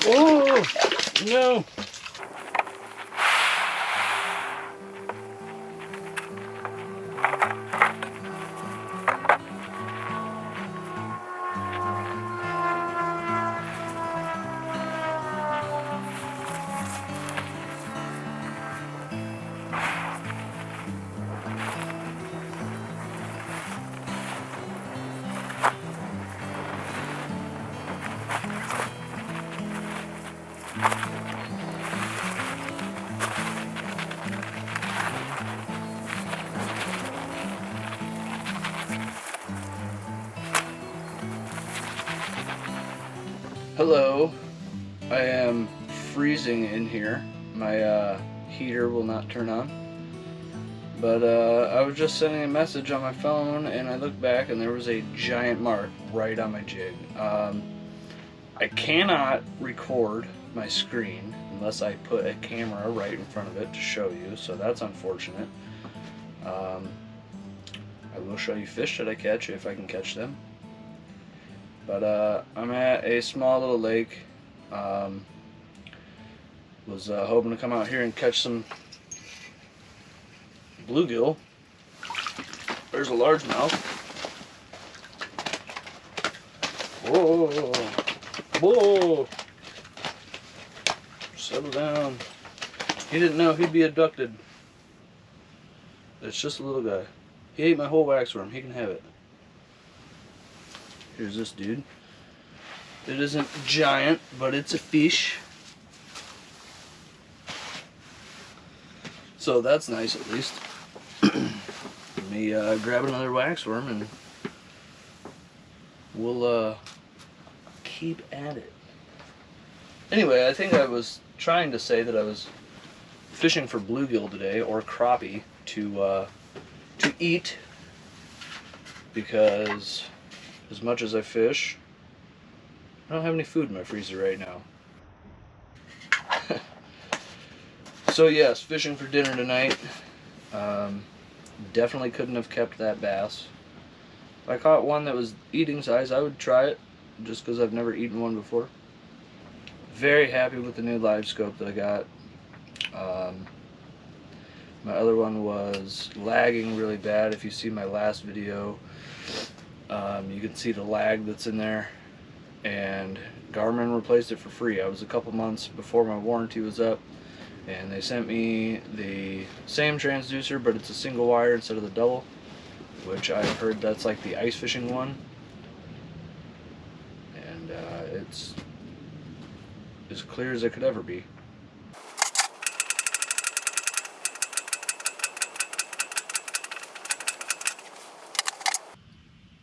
Oh, no. Hello, I am freezing in here. My heater will not turn on. But I was just sending a message on my phone and I looked back and there was a giant mark right on my jig. I cannot record my screen unless I put a camera right in front of it to show you, so that's unfortunate. I will show you fish that I catch if I can catch them. But I'm at a small little lake. Was hoping to come out here and catch some bluegill. There's a largemouth. Whoa, whoa! Settle down. He didn't know he'd be abducted. It's just a little guy. He ate my whole waxworm. He can have it. Here's this dude. It isn't giant, but it's a fish. So that's nice at least. Let me grab another waxworm and we'll keep at it. Anyway, I think I was trying to say that I was fishing for bluegill today, or crappie, to eat, because as much as I fish, I don't have any food in my freezer right now. So yes, fishing for dinner tonight. Definitely couldn't have kept that bass. If I caught one that was eating size, I would try it, just because I've never eaten one before. Very happy with the new live scope that I got. My other one was lagging really bad. If you see my last video, you can see the lag that's in there. And Garmin replaced it for free. I was a couple months before my warranty was up, and they sent me the same transducer, but it's a single wire instead of the double, which I've heard that's like the ice fishing one, and it's as clear as it could ever be.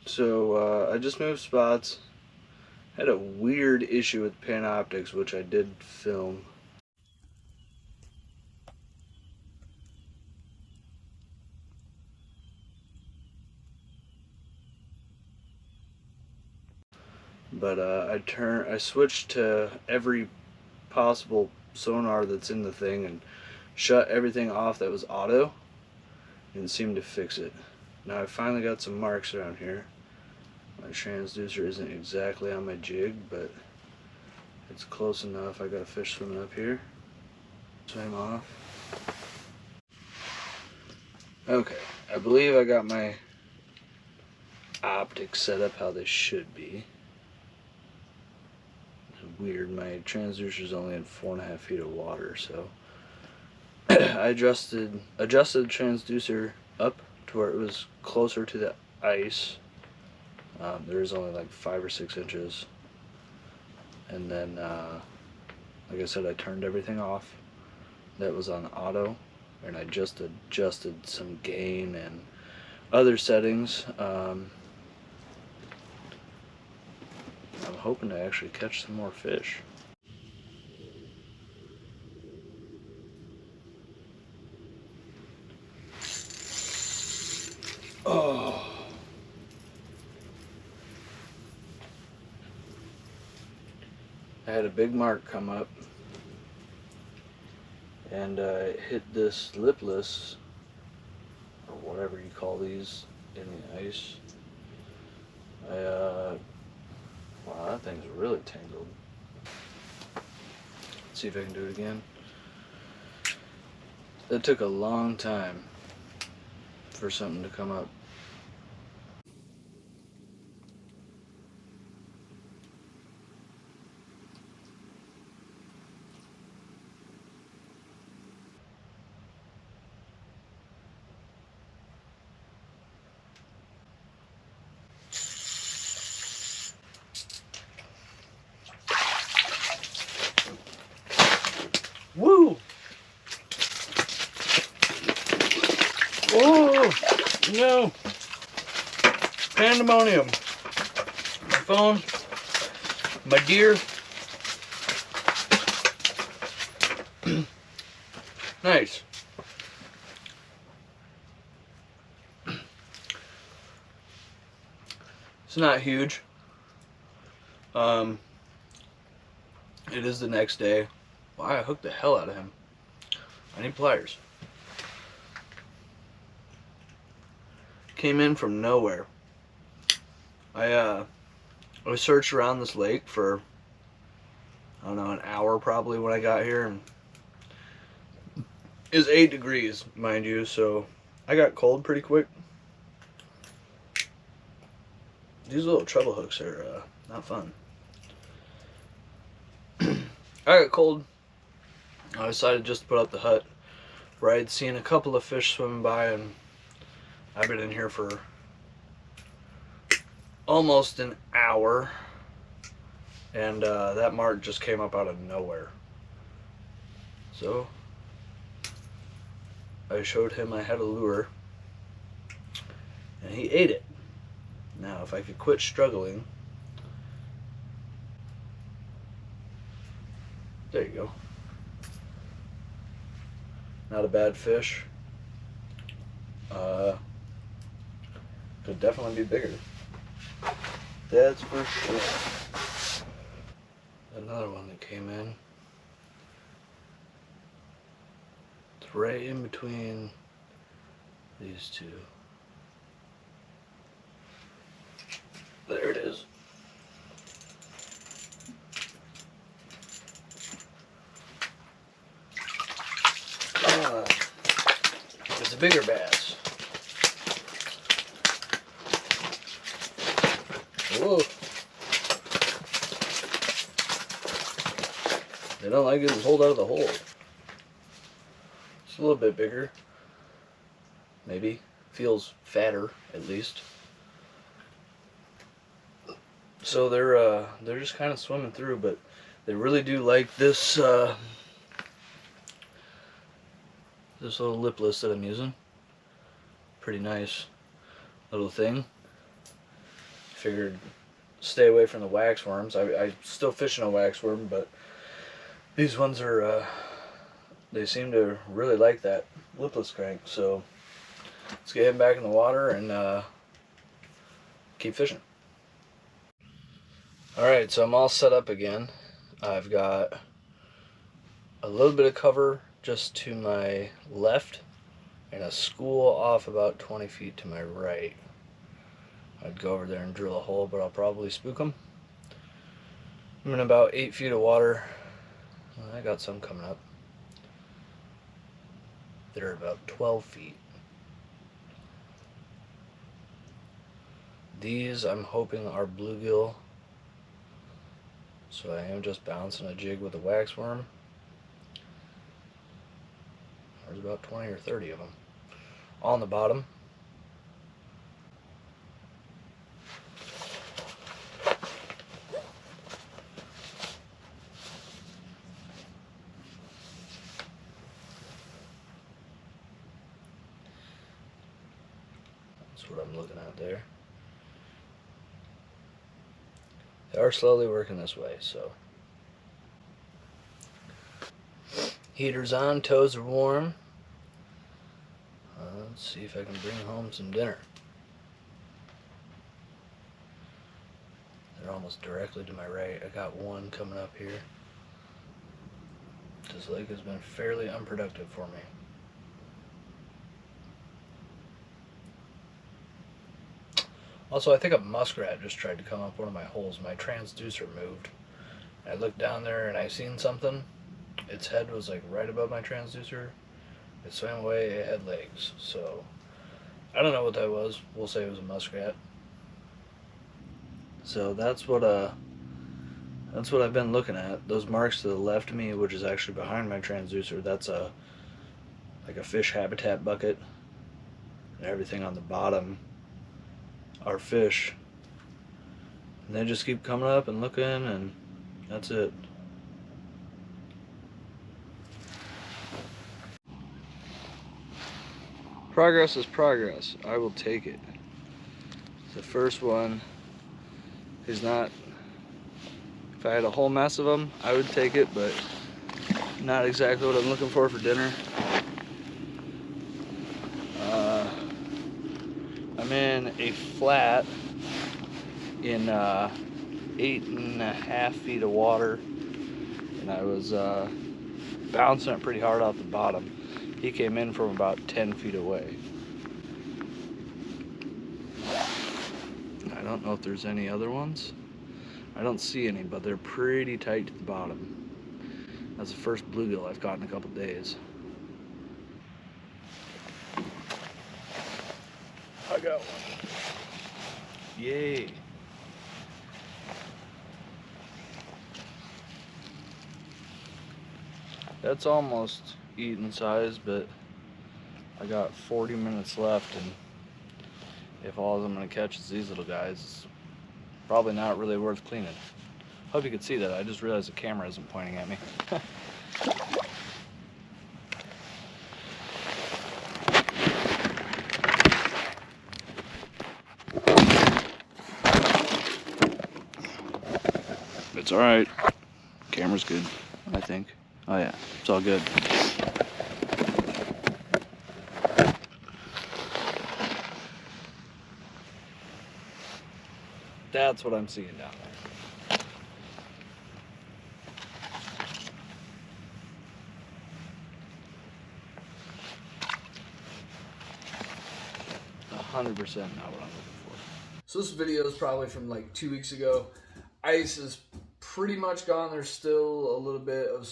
So I just moved spots. Had a weird issue with Panoptix, which I did film. But I switched to every possible sonar that's in the thing and shut everything off that was auto, and seemed to fix it. Now I finally got some marks around here. My transducer isn't exactly on my jig, but it's close enough. I got a fish swimming up here. Swim off. Okay, I believe I got my optics set up how they should be. It's weird, my transducer is only in 4.5 feet of water, so I adjusted the transducer up to where it was closer to the ice. There is only like 5 or 6 inches, and then like I said, I turned everything off that was on auto, and I just adjusted some gain and other settings. I'm hoping to actually catch some more fish. Oh. I had a big mark come up, and I hit this lipless, or whatever you call these, in the ice. Wow, that thing's really tangled. see if I can do it again. It took a long time for something to come up. Woo! Oh no! Pandemonium. My phone, my gear. Nice. It's not huge. It is the next day. Wow, I hooked the hell out of him. I need pliers. Came in from nowhere. I searched around this lake for, I don't know, an hour probably when I got here, and it was 8 degrees, mind you, so I got cold pretty quick. These little treble hooks are not fun. I got cold. I decided just to put up the hut where I'd seen a couple of fish swimming by, and I've been in here for almost an hour, and that mark just came up out of nowhere. So I showed him I had a lure, and he ate it. Now if I could quit struggling. There you go. Not a bad fish. Could definitely be bigger. That's for sure. Another one that came in. It's right in between these two. There it is. It's a bigger bass. Whoa. They don't like getting pulled out of the hole. It's a little bit bigger. Maybe. Feels fatter, at least. So they're just kind of swimming through, but they really do like this this little lipless that I'm using. Pretty nice little thing. Figured stay away from the wax worms. I still fishing a wax worm, but these ones are they seem to really like that lipless crank. So let's get him back in the water and keep fishing. Alright, so I'm all set up again. I've got a little bit of cover just to my left and a school off about 20 feet to my right. I'd go over there and drill a hole, but I'll probably spook them. I'm in about 8 feet of water. I got some coming up. They're about 12 feet. These I'm hoping are bluegill. So I am just bouncing a jig with a wax worm. There's about 20 or 30 of them. All on the bottom. That's what I'm looking at there. They are slowly working this way, so. Heater's on, toes are warm. Let's see if I can bring home some dinner. They're almost directly to my right. I got one coming up here. This lake has been fairly unproductive for me. Also, I think a muskrat just tried to come up one of my holes. My transducer moved. I looked down there and I seen something. its head was like right above my transducer. It swam away, it had legs. So I don't know what that was. We'll say it was a muskrat. So that's what I've been looking at. Those marks to the left of me, which is actually behind my transducer, that's like a fish habitat bucket. And everything on the bottom are fish. And they just keep coming up and looking, and that's it. Progress is progress. I will take it. The first one is not. If I had a whole mess of them, I would take it, but not exactly what I'm looking for dinner. I'm in a flat in 8.5 feet of water, and I was bouncing it pretty hard off the bottom. He came in from about 10 feet away. I don't know if there's any other ones. I don't see any, but they're pretty tight to the bottom. That's the first bluegill I've caught in a couple days. I got one. Yay. That's almost eaten size, but I got 40 minutes left, and if all I'm going to catch is these little guys, it's probably not really worth cleaning. Hope you could see that. I just realized the camera isn't pointing at me. It's alright. Camera's good, I think. Oh yeah, it's all good. That's what I'm seeing down there. 100% not what I'm looking for. So this video is probably from like 2 weeks ago. Ice is pretty much gone. There's still a little bit of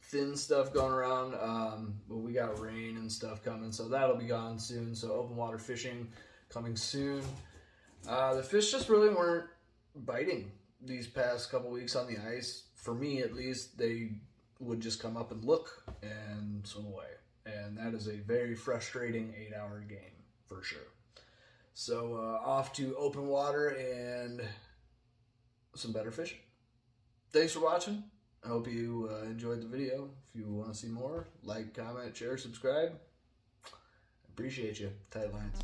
thin stuff going around, but we got rain and stuff coming, so that'll be gone soon. So open water fishing coming soon. The fish just really weren't biting these past couple weeks on the ice. For me, at least, they would just come up and look and swim away. And that is a very frustrating 8-hour game, for sure. So off to open water and some better fishing. Thanks for watching. I hope you enjoyed the video. If you want to see more, like, comment, share, subscribe. Appreciate you. Tight lines.